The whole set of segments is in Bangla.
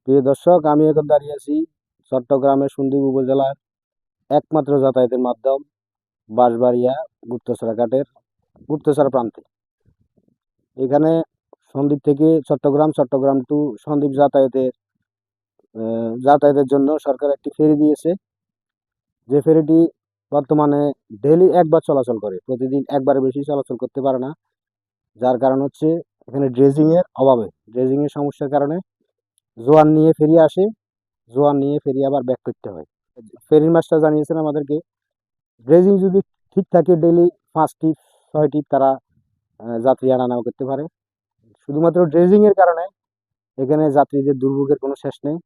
প্রিয় দর্শক, আমি এখন দাঁড়িয়ে আছি চট্টগ্রামের সন্দ্বীপ উপজেলার একমাত্র যাতায়াতের মাধ্যম বাঁশবাড়িয়া গুপ্তছড়া ঘাটের গুপ্তছড়া প্রান্তে। এখানে সন্দ্বীপ থেকে চট্টগ্রাম, চট্টগ্রাম টু সন্দ্বীপ যাতায়াতের জন্য সরকার একটি ফেরি দিয়েছে। যে ফেরিটি বর্তমানে ডেইলি একবার চলাচল করে, প্রতিদিন একবারের বেশি চলাচল করতে পারে না। যার কারণ হচ্ছে এখানে ড্রেজিংয়ের অভাবে, ড্রেজিংয়ের সমস্যার কারণে জোয়ার নিয়ে ফেরি আসে, জোয়ার নিয়ে ফেরি আবার ব্যাক করতে হয়। ফেরির মাস্টার জানিয়েছেন আমাদেরকে, ড্রেজিং যদি ঠিক থাকে ডেইলি 5 টিপ 6 টিপ তারা যাত্রী আনা নেওয়া করতে পারে। শুধুমাত্র ড্রেজিংয়ের কারণে এখানে যাত্রীদের দুর্ভোগের কোনো শেষ নেই।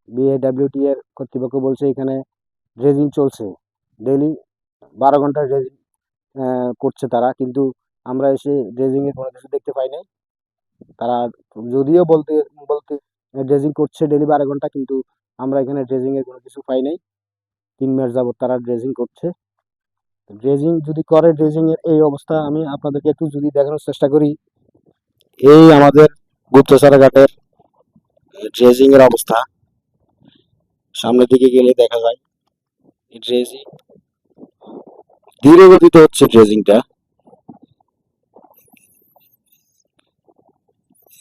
বিএডব্লিউটি এর কর্তৃপক্ষ বলছে এখানে ড্রেজিং চলছে, ডেইলি 12 ঘন্টা ড্রেজিং করছে তারা, কিন্তু আমরা এসে ড্রেজিংয়ের কোনো কিছু দেখতে পাই নাই। তারা যদিও বলতে বলতে ড্রেজিং করছে ডেইলি 12 ঘন্টা, কিন্তু আমরা এখানে ড্রেজিংয়ের কোনো কিছু পাই নাই। 3 মাস যাবত তারা ড্রেজিং করছে। ড্রেজিং যদি করে, ড্রেজিংয়ের এই অবস্থা আমি আপনাদেরকে একটু যদি দেখানোর চেষ্টা করি। এই আমাদের গুপ্তছড়া ঘাটের ড্রেজিং এর অবস্থা, সামনের দিকে গেলে দেখা যায় এই ড্রেজিং ধীরে গতিতে হচ্ছে। ড্রেজিংটা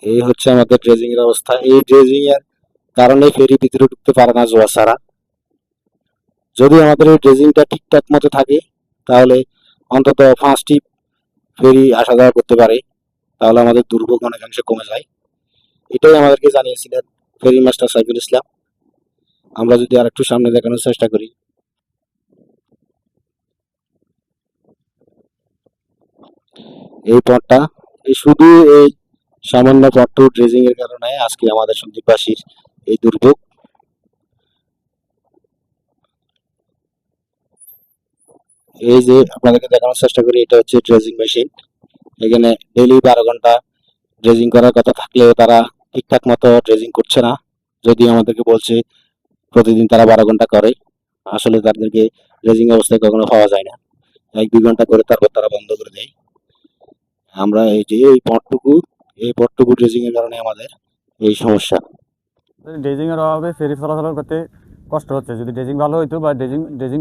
এই হচ্ছে আমাদের ড্রেজিং এর অবস্থা। এই ড্রেজিং এর কারণে ফেরি ভিতরে ঢুকতে পারে না জোয়ার ছাড়া। যদি আমাদের এই ড্রেজিংটা ঠিকঠাক মতো থাকে তাহলে অন্তত 5টি ফেরি আসা যাওয়া করতে পারে, তাহলে আমাদের দুর্ভোগ অনেকাংশে কমে যায়। এটাই আমাদেরকে জানিয়েছিলেন ফেরি মাস্টার সাইফুল ইসলাম। আমরা যদি আর একটু সামনে দেখানোর চেষ্টা করি, এই পথটা, শুধু এই সামান্য পথটু ড্রেজিং এর কারণে আজকে আমাদের সন্দ্বীপবাসীর এই দুর্ভোগ। এই যে আপনাদেরকে দেখানোর চেষ্টা করি, এটা হচ্ছে ড্রেজিং মেশিন। এখানে ডেইলি 12 ঘন্টা ড্রেজিং করার কথা থাকলেও তারা ঠিকঠাক মতো ড্রেজিং করছে না। যদি আমাদেরকে বলছে প্রতিদিন তারা 12 ঘন্টা করে, আসলে তাদেরকে ড্রেজিং অবস্থায় কখনো পাওয়া যায় না। 1-2 ঘন্টা করে তারপর তারা বন্ধ করে দেয়। আমরা এই যে এই পথটুকু ড্রেজিং এর কারণে আমাদের এই সমস্যা। ড্রেজিং এর অভাবে ফেরি চলাচল করতে কষ্ট হচ্ছে। যদি ড্রেজিং ভালো হইতো বা ড্রেজিং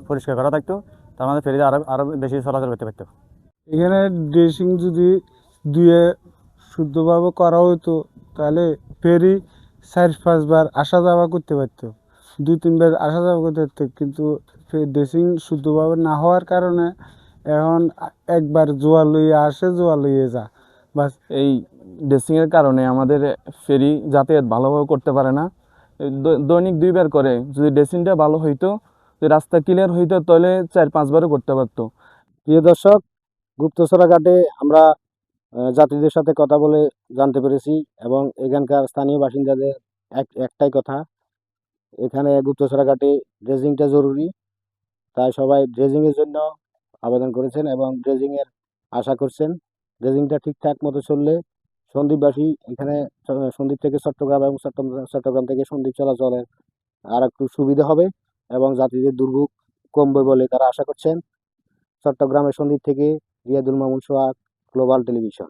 পরিষ্কার করা থাকতো, তার মানে ফেরিতে আরো বেশি চলাচল করতে পারতো। এখানে ড্রেসিং যদি দুয়ে শুদ্ধভাবে করা হতো তাহলে ফেরি 4-5 বার আসা যাওয়া করতে পারতো, 2-3 বার আসা যাওয়া করতে পারতো। কিন্তু ড্রেসিং শুদ্ধভাবে না হওয়ার কারণে এখন একবার জোয়ার লইয়ে আসে, জোয়ার লইয়ে যা বাস। এই ড্রেসিংয়ের কারণে আমাদের ফেরি যাতায়াত ভালোভাবে করতে পারে না। দৈনিক 2 বার করে। যদি ড্রেসিংটা ভালো হইতো, যদি রাস্তা ক্লিয়ার হইতো, তাহলে 4-5 বারও করতে পারতো। প্রিয় দর্শক, গুপ্তছড়া ঘাটে আমরা যাত্রীদের সাথে কথা বলে জানতে পেরেছি, এবং এখানকার স্থানীয় বাসিন্দাদের একটাই কথা, এখানে গুপ্তছড়া ঘাটে ড্রেজিংটা জরুরি। তাই সবাই ড্রেজিংয়ের জন্য আবেদন করেছেন এবং ড্রেজিংয়ের আশা করছেন। ড্রেজিংটা ঠিকঠাক মতো চললে সন্দ্বীপবাসী, এখানে সন্দ্বীপ থেকে চট্টগ্রাম এবং চট্টগ্রাম থেকে সন্দ্বীপ চলাচলের আর একটু সুবিধা হবে এবং যাত্রীদের দুর্ভোগ কমবে বলে তারা আশা করছেন। চট্টগ্রামের সন্দ্বীপ থেকে রিয়াদুল মামুন সোহাগ, গ্লোবাল টেলিভিশন।